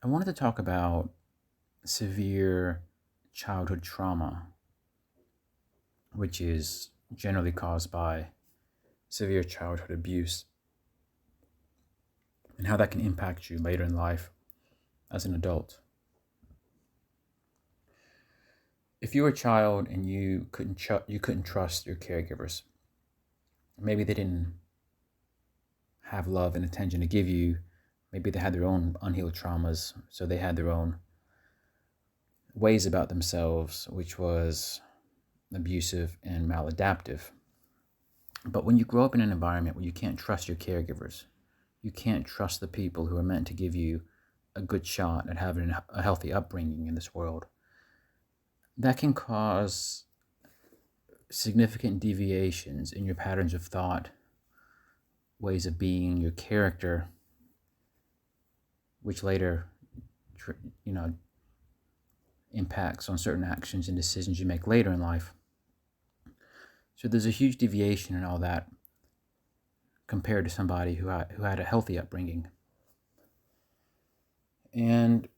I wanted to talk about severe childhood trauma, which is generally caused by severe childhood abuse, and how that can impact you later in life as an adult. If you were a child and you couldn't trust your caregivers, maybe they didn't have love and attention to give you. Maybe they had their own unhealed traumas, so they had their own ways about themselves, which was abusive and maladaptive. But when you grow up in an environment where you can't trust your caregivers, you can't trust the people who are meant to give you a good shot at having a healthy upbringing in this world, that can cause significant deviations in your patterns of thought, ways of being, your character, which later, you know, impacts on certain actions and decisions you make later in life. So there's a huge deviation in all that compared to somebody who had a healthy upbringing. And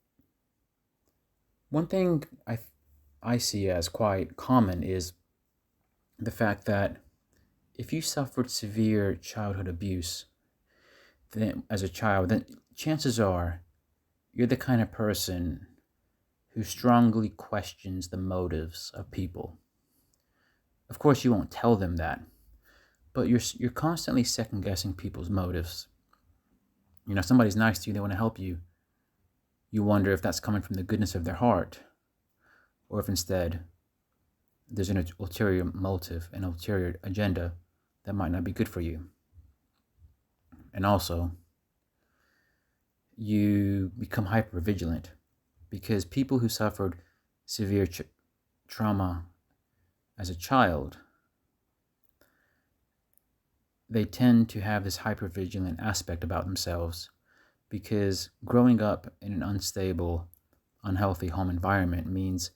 one thing I see as quite common is the fact that if you suffered severe childhood abuse then, as a child, then chances are you're the kind of person who strongly questions the motives of people. Of course, you won't tell them that, but you're constantly second guessing people's motives. You know, somebody's nice to you, they want to help you. You wonder if that's coming from the goodness of their heart, or if instead there's an ulterior motive, an ulterior agenda that might not be good for you. And also, you become hyper vigilant because people who suffered severe trauma as a child, they tend to have this hyper vigilant aspect about themselves because growing up in an unstable, unhealthy home environment means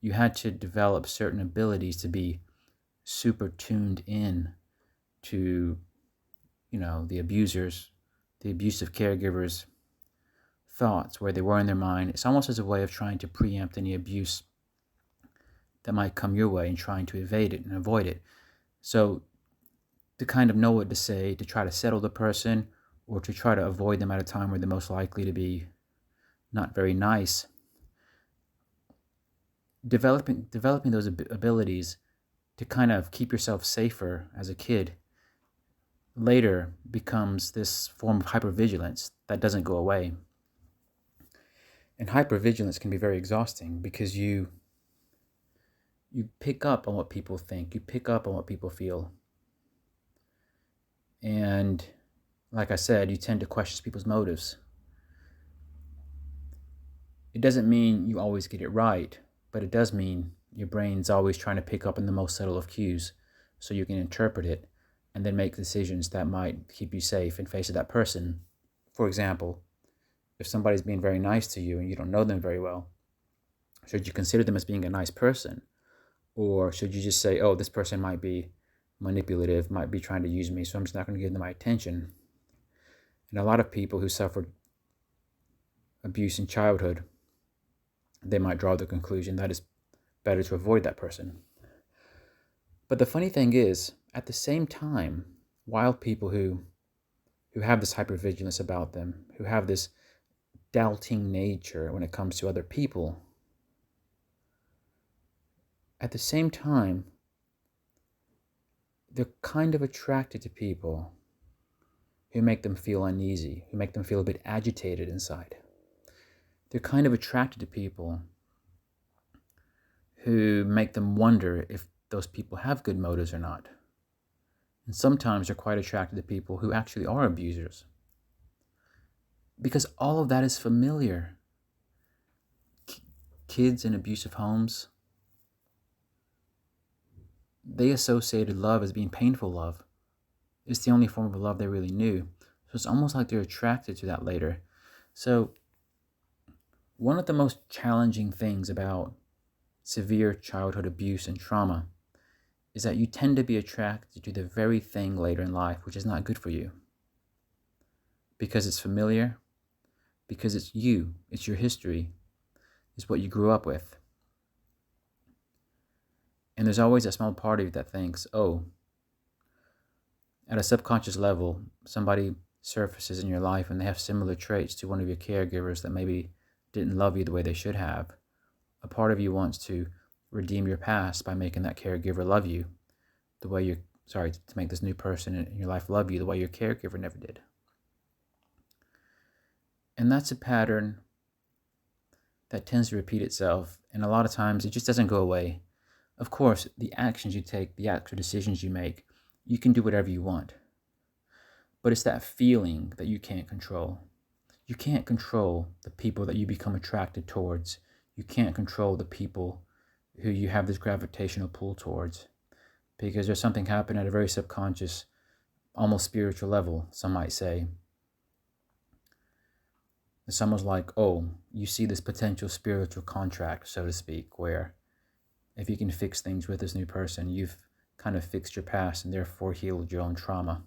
you had to develop certain abilities to be super tuned in to, the abusers, the abusive caregivers' thoughts, where they were in their mind. It's almost as a way of trying to preempt any abuse that might come your way and trying to evade it and avoid it. So to kind of know what to say, to try to settle the person, or to try to avoid them at a time where they're most likely to be not very nice. Developing those abilities to kind of keep yourself safer as a kid later becomes this form of hypervigilance that doesn't go away. And hypervigilance can be very exhausting because you pick up on what people think, you pick up on what people feel. And like I said, you tend to question people's motives. It doesn't mean you always get it right, but it does mean your brain's always trying to pick up on the most subtle of cues so you can interpret it and then make decisions that might keep you safe in face of that person. For example, if somebody's being very nice to you and you don't know them very well, should you consider them as being a nice person? Or should you just say, oh, this person might be manipulative, might be trying to use me, so I'm just not going to give them my attention? And a lot of people who suffered abuse in childhood, they might draw the conclusion that it's better to avoid that person. But the funny thing is, at the same time, while people who have this hypervigilance about them, who have this doubting nature when it comes to other people, at the same time, they're kind of attracted to people who make them feel uneasy, who make them feel a bit agitated inside. They're kind of attracted to people who make them wonder if those people have good motives or not. And sometimes they're quite attracted to people who actually are abusers. Because all of that is familiar. Kids in abusive homes, they associated love as being painful love. It's the only form of love they really knew. So it's almost like they're attracted to that later. So one of the most challenging things about severe childhood abuse and trauma is that you tend to be attracted to the very thing later in life which is not good for you. Because it's familiar, because it's you, it's your history, it's what you grew up with. And there's always a small part of you that thinks, oh, at a subconscious level, somebody surfaces in your life and they have similar traits to one of your caregivers that maybe didn't love you the way they should have. A part of you wants to redeem your past by making that caregiver love you the way to make this new person in your life love you the way your caregiver never did. And that's a pattern that tends to repeat itself, and a lot of times it just doesn't go away. Of course, the actions you take, the actual decisions you make, you can do whatever you want. But it's that feeling that you can't control. You can't control the people that you become attracted towards. You can't control the people who you have this gravitational pull towards, because there's something happening at a very subconscious, almost spiritual level, some might say. It's almost like, oh, you see this potential spiritual contract, so to speak, where if you can fix things with this new person, you've kind of fixed your past and therefore healed your own trauma.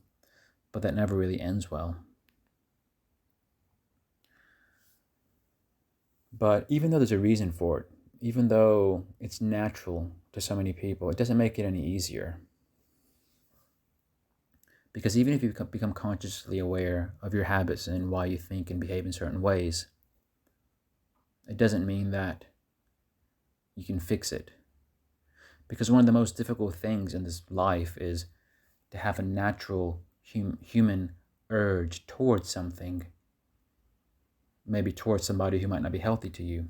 But that never really ends well. But even though there's a reason for it, even though it's natural to so many people, it doesn't make it any easier. Because even if you become consciously aware of your habits and why you think and behave in certain ways, it doesn't mean that you can fix it. Because one of the most difficult things in this life is to have a natural human urge towards something, maybe towards somebody who might not be healthy to you.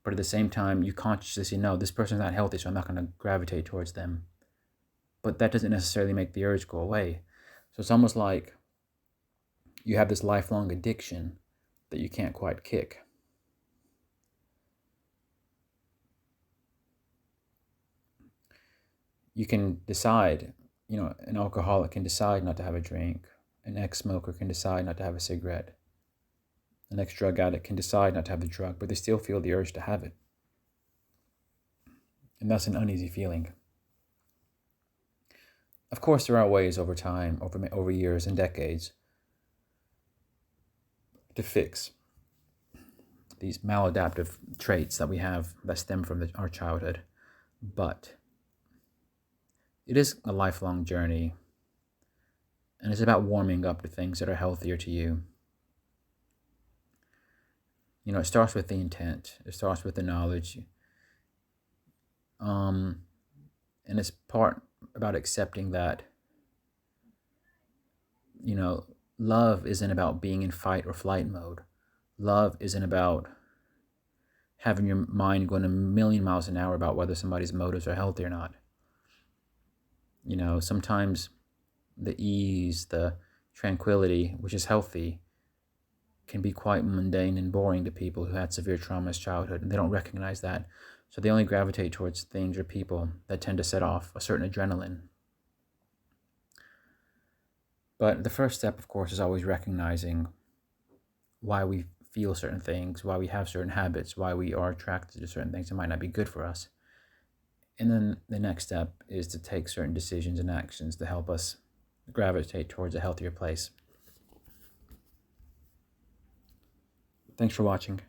But at the same time, you consciously say, no, this person's not healthy, so I'm not going to gravitate towards them. But that doesn't necessarily make the urge go away. So it's almost like you have this lifelong addiction that you can't quite kick. You can decide, an alcoholic can decide not to have a drink. An ex-smoker can decide not to have a cigarette. An ex-drug addict can decide not to have the drug, but they still feel the urge to have it. And that's an uneasy feeling. Of course, there are ways over time, over years and decades, to fix these maladaptive traits that we have that stem from our childhood. But it is a lifelong journey, and it's about warming up to things that are healthier to you. It starts with the intent. It starts with the knowledge. And it's part about accepting that, love isn't about being in fight or flight mode. Love isn't about having your mind going a million miles an hour about whether somebody's motives are healthy or not. Sometimes the ease, the tranquility, which is healthy, can be quite mundane and boring to people who had severe trauma as childhood, and they don't recognize that. So they only gravitate towards things or people that tend to set off a certain adrenaline. But the first step, of course, is always recognizing why we feel certain things, why we have certain habits, why we are attracted to certain things that might not be good for us. And then the next step is to take certain decisions and actions to help us gravitate towards a healthier place. Thanks for watching.